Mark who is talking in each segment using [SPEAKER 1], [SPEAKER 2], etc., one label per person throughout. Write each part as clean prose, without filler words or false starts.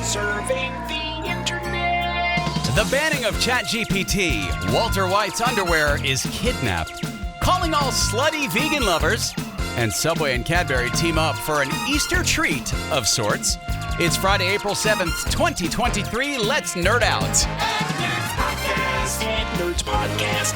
[SPEAKER 1] Serving the internet.
[SPEAKER 2] The banning of Chat GPT, Walter White's underwear is kidnapped, calling all slutty vegan lovers, and Subway and Cadbury team up for an Easter treat of sorts. It's Friday, April 7th, 2023. Let's nerd out.
[SPEAKER 1] Nerds Podcast.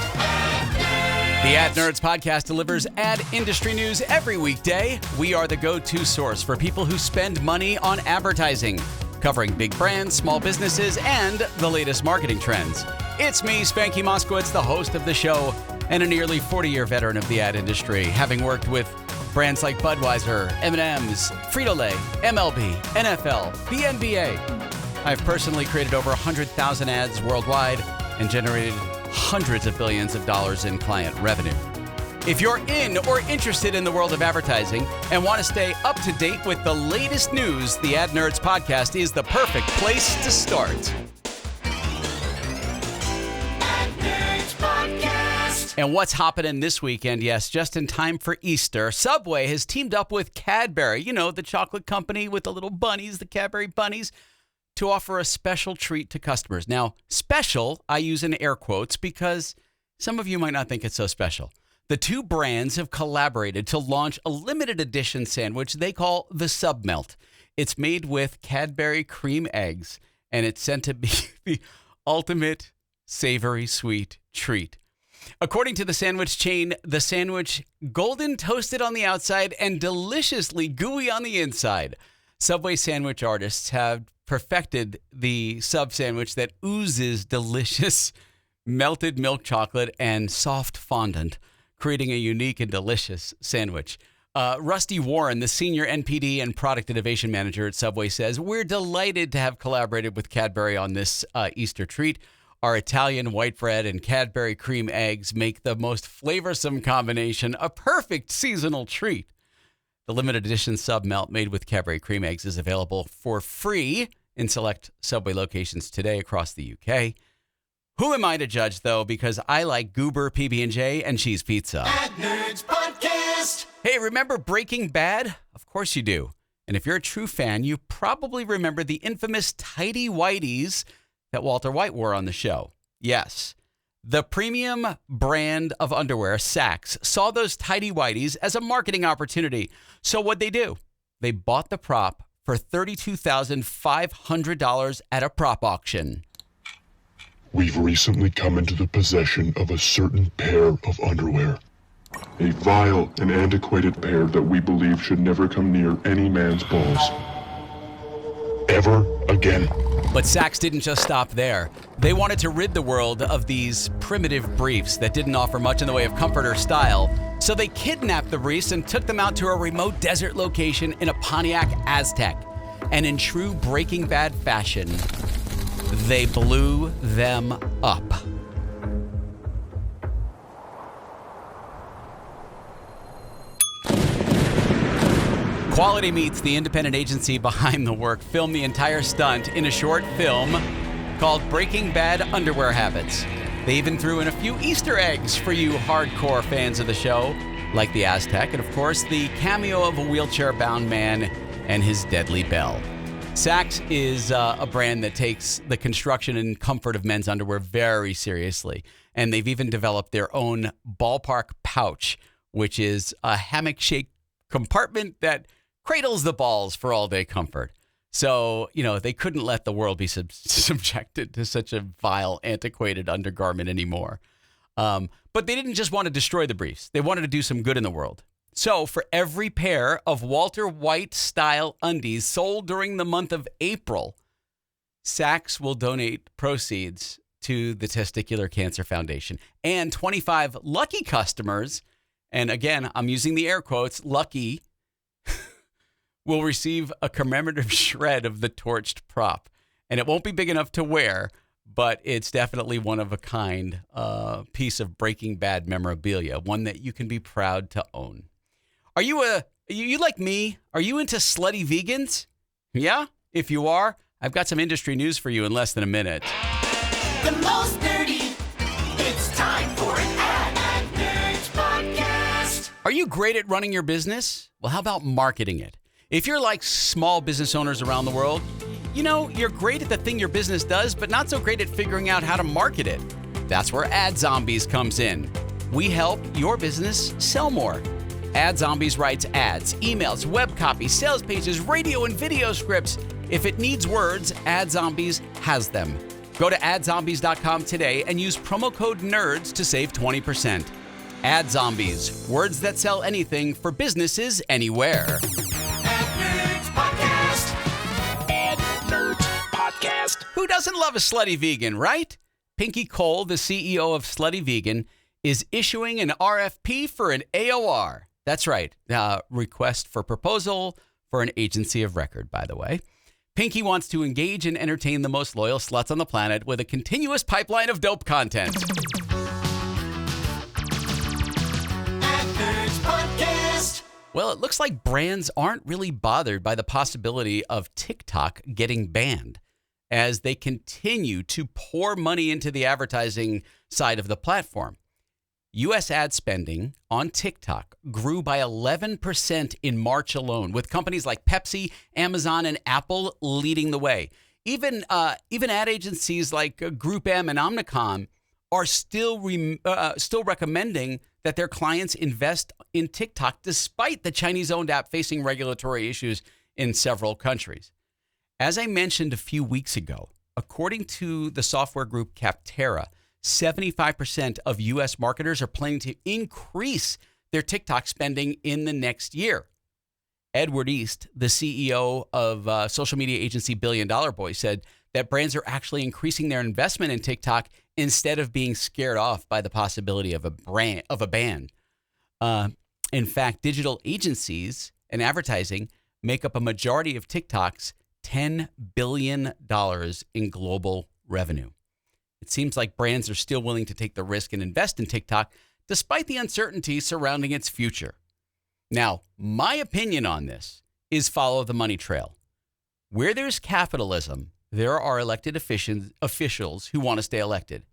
[SPEAKER 2] The Ad Nerds Podcast delivers ad industry news every weekday. We are the go-to source for people who spend money on advertising, covering big brands, small businesses, and the latest marketing trends. It's me, Spanky Moskowitz, the host of the show, and a nearly 40-year veteran of the ad industry, having worked with brands like Budweiser, M&M's, Frito-Lay, MLB, NFL, the NBA. I've personally created over 100,000 ads worldwide and generated hundreds of billions of dollars in client revenue. If you're in or interested in the world of advertising and want to stay up to date with the latest news, the Ad Nerds Podcast is the perfect place to start.
[SPEAKER 1] Ad Nerds Podcast.
[SPEAKER 2] And what's happening this weekend? Yes, just in time for Easter, Subway has teamed up with Cadbury, you know, the chocolate company with the little bunnies, the Cadbury bunnies, to offer a special treat to customers. Now, special, I use in air quotes because some of you might not think it's so special. The two brands have collaborated to launch a limited edition sandwich they call the Sub Melt. It's made with Cadbury cream eggs, and it's sent to be the ultimate savory sweet treat. According to the sandwich chain, the sandwich golden toasted on the outside and deliciously gooey on the inside. Subway sandwich artists have perfected the sub sandwich that oozes delicious melted milk chocolate and soft fondant, creating a unique and delicious sandwich. Rusty Warren, the senior NPD and product innovation manager at Subway, says, "We're delighted to have collaborated with Cadbury on this Easter treat. Our Italian white bread and Cadbury cream eggs make the most flavorsome combination, a perfect seasonal treat." The limited edition Sub Melt made with Cadbury cream eggs is available for free in select Subway locations today across the UK. Who am I to judge, though, because I like Goober PB&J and cheese pizza.
[SPEAKER 1] Ad Nerds Podcast.
[SPEAKER 2] Hey, remember Breaking Bad? Of course you do. And if you're a true fan, you probably remember the infamous tighty whities that Walter White wore on the show. Yes. The premium brand of underwear, Saxx, saw those tighty whities as a marketing opportunity. So what'd they do? They bought the prop for $32,500 at a prop auction.
[SPEAKER 3] We've recently come into the possession of a certain pair of underwear. A vile and antiquated pair that we believe should never come near any man's balls. Ever again.
[SPEAKER 2] But Saxx didn't just stop there. They wanted to rid the world of these primitive briefs that didn't offer much in the way of comfort or style. So they kidnapped the briefs and took them out to a remote desert location in a Pontiac Aztek. And in true Breaking Bad fashion, they blew them up. Quality Meets, the independent agency behind the work, filmed the entire stunt in a short film called Breaking Bad Underwear Habits. They even threw in a few Easter eggs for you hardcore fans of the show, like the Aztek, and of course the cameo of a wheelchair-bound man and his deadly bell. Saxx is a brand that takes the construction and comfort of men's underwear very seriously, and they've even developed their own ballpark pouch, which is a hammock-shaped compartment that cradles the balls for all-day comfort. So, you know, they couldn't let the world be subjected to such a vile, antiquated undergarment anymore. But they didn't just want to destroy the briefs. They wanted to do some good in the world. So for every pair of Walter White-style undies sold during the month of April, Saxx will donate proceeds to the Testicular Cancer Foundation. And 25 lucky customers, and again, I'm using the air quotes, lucky, will receive a commemorative shred of the torched prop. And it won't be big enough to wear, but it's definitely one of a kind piece of Breaking Bad memorabilia, one that you can be proud to own. Are you like me? Are you into slutty vegans? Yeah? If you are, I've got some industry news for you in less than a minute.
[SPEAKER 1] The most nerdy. It's time for an Ad Nerds Podcast.
[SPEAKER 2] Are you great at running your business? Well, how about marketing it? If you're like small business owners around the world, you know, you're great at the thing your business does, but not so great at figuring out how to market it. That's where Ad Zombies comes in. We help your business sell more. Ad Zombies writes ads, emails, web copy, sales pages, radio and video scripts. If it needs words, Ad Zombies has them. Go to adzombies.com today and use promo code NERDS to save 20%. Ad Zombies, words that sell anything for businesses anywhere. Who doesn't love a slutty vegan, right? Pinky Cole, the CEO of Slutty Vegan, is issuing an RFP for an AOR. That's right, request for proposal for an agency of record, by the way. Pinky wants to engage and entertain the most loyal sluts on the planet with a continuous pipeline of dope content. Well, it looks like brands aren't really bothered by the possibility of TikTok getting banned, as they continue to pour money into the advertising side of the platform. U.S. ad spending on TikTok grew by 11% in March alone, with companies like Pepsi, Amazon, and Apple leading the way. Even ad agencies like Group M and Omnicom are still recommending that their clients invest in TikTok, despite the Chinese-owned app facing regulatory issues in several countries. As I mentioned a few weeks ago, according to the software group Capterra, 75% of U.S. marketers are planning to increase their TikTok spending in the next year. Edward East, the CEO of social media agency Billion Dollar Boy, said that brands are actually increasing their investment in TikTok instead of being scared off by the possibility of a ban. In fact, digital agencies and advertising make up a majority of TikTok's $10 billion in global revenue. It seems like brands are still willing to take the risk and invest in TikTok despite the uncertainty surrounding its future. Now, my opinion on this is follow the money trail. Where there's capitalism, there are elected officials who want to stay elected.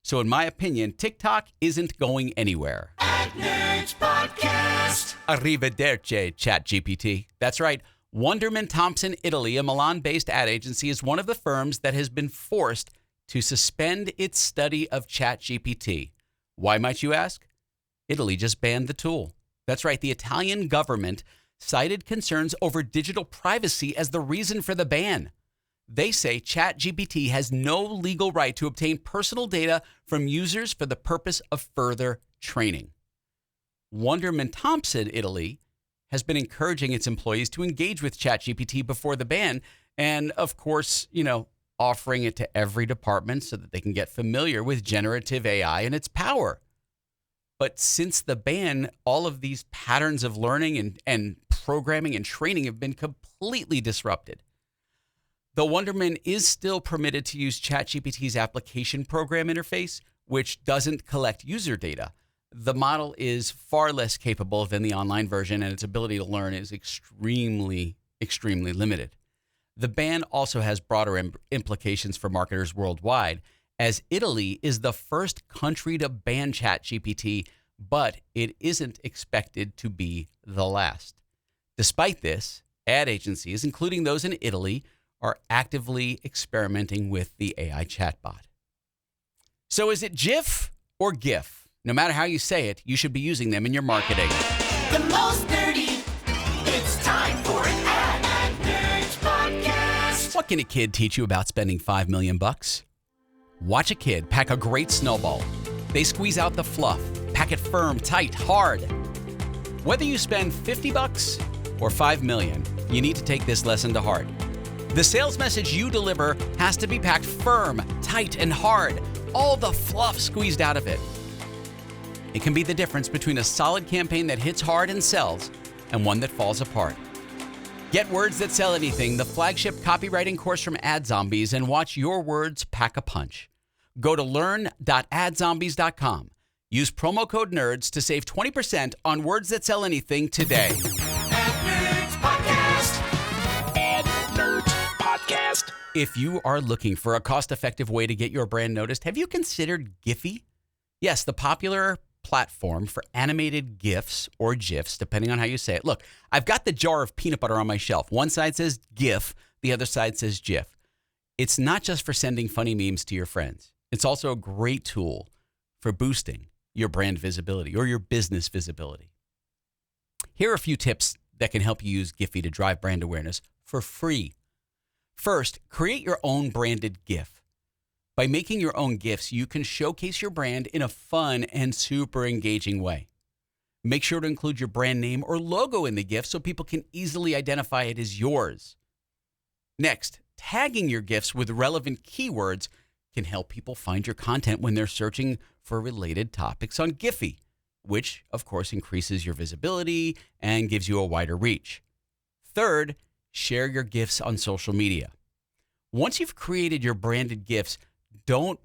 [SPEAKER 2] So in my opinion, TikTok isn't going anywhere.
[SPEAKER 1] Ad Nerds Podcast.
[SPEAKER 2] Arrivederci, Chat GPT. That's right. Wunderman Thompson Italy, a Milan-based ad agency, is one of the firms that has been forced to suspend its study of Chat GPT. Why, might you ask? Italy just banned the tool. That's right. The Italian government cited concerns over digital privacy as the reason for the ban. They say Chat GPT has no legal right to obtain personal data from users for the purpose of further training. Wunderman Thompson Italy has been encouraging its employees to engage with ChatGPT before the ban, and of course, offering it to every department so that they can get familiar with generative AI and its power. But since the ban, all of these patterns of learning and programming and training have been completely disrupted. Though Wunderman is still permitted to use ChatGPT's application program interface, which doesn't collect user data, the model is far less capable than the online version, and its ability to learn is extremely, extremely limited. The ban also has broader implications for marketers worldwide, as Italy is the first country to ban ChatGPT, but it isn't expected to be the last. Despite this, ad agencies, including those in Italy, are actively experimenting with the AI chatbot. So is it GIF or GIF? No matter how you say it, you should be using them in your marketing.
[SPEAKER 1] The most nerdy. It's time for an Ad Nerds Podcast.
[SPEAKER 2] What can a kid teach you about spending $5 million? Watch a kid pack a great snowball. They squeeze out the fluff, pack it firm, tight, hard. Whether you spend $50 or $5 million, you need to take this lesson to heart. The sales message you deliver has to be packed firm, tight, and hard. All the fluff squeezed out of it. It can be the difference between a solid campaign that hits hard and sells and one that falls apart. Get Words That Sell Anything, the flagship copywriting course from Ad Zombies, and watch your words pack a punch. Go to learn.adzombies.com. Use promo code NERDS to save 20% on Words That Sell Anything today.
[SPEAKER 1] Ad Nerds Podcast.
[SPEAKER 4] Ad Nerds Podcast.
[SPEAKER 2] If you are looking for a cost-effective way to get your brand noticed, have you considered Giphy? Yes, the popular platform for animated GIFs or GIFs, depending on how you say it. Look, I've got the jar of peanut butter on my shelf. One side says GIF, the other side says GIF. It's not just for sending funny memes to your friends. It's also a great tool for boosting your brand visibility or your business visibility. Here are a few tips that can help you use Giphy to drive brand awareness for free. First, create your own branded GIF. By making your own GIFs, you can showcase your brand in a fun and super engaging way. Make sure to include your brand name or logo in the GIF so people can easily identify it as yours. Next, tagging your GIFs with relevant keywords can help people find your content when they're searching for related topics on Giphy, which, of course, increases your visibility and gives you a wider reach. Third, share your GIFs on social media. Once you've created your branded GIFs, don't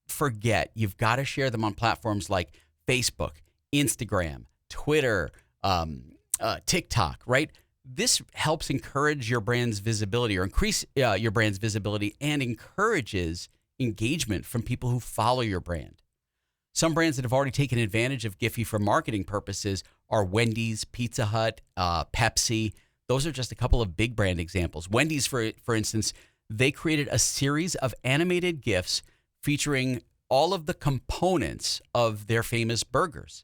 [SPEAKER 2] forget you've got to share them on platforms like Facebook, Instagram, Twitter, TikTok, right? This helps encourage your brand's visibility or increase your brand's visibility and encourages engagement from people who follow your brand. Some brands that have already taken advantage of Giphy for marketing purposes are Wendy's, Pizza Hut, Pepsi. Those are just a couple of big brand examples. Wendy's, for instance, they created a series of animated GIFs featuring all of the components of their famous burgers,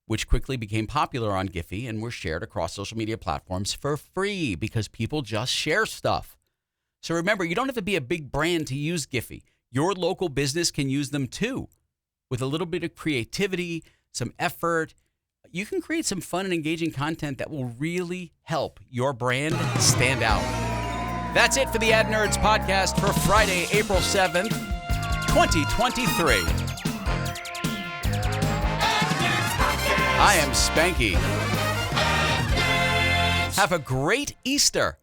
[SPEAKER 2] which quickly became popular on Giphy and were shared across social media platforms for free because people just share stuff. So remember, you don't have to be a big brand to use Giphy. Your local business can use them too. With a little bit of creativity, some effort, you can create some fun and engaging content that will really help your brand stand out. That's it for the Ad Nerds podcast for Friday, April 7th, 2023. I am Spanky. Have a great Easter.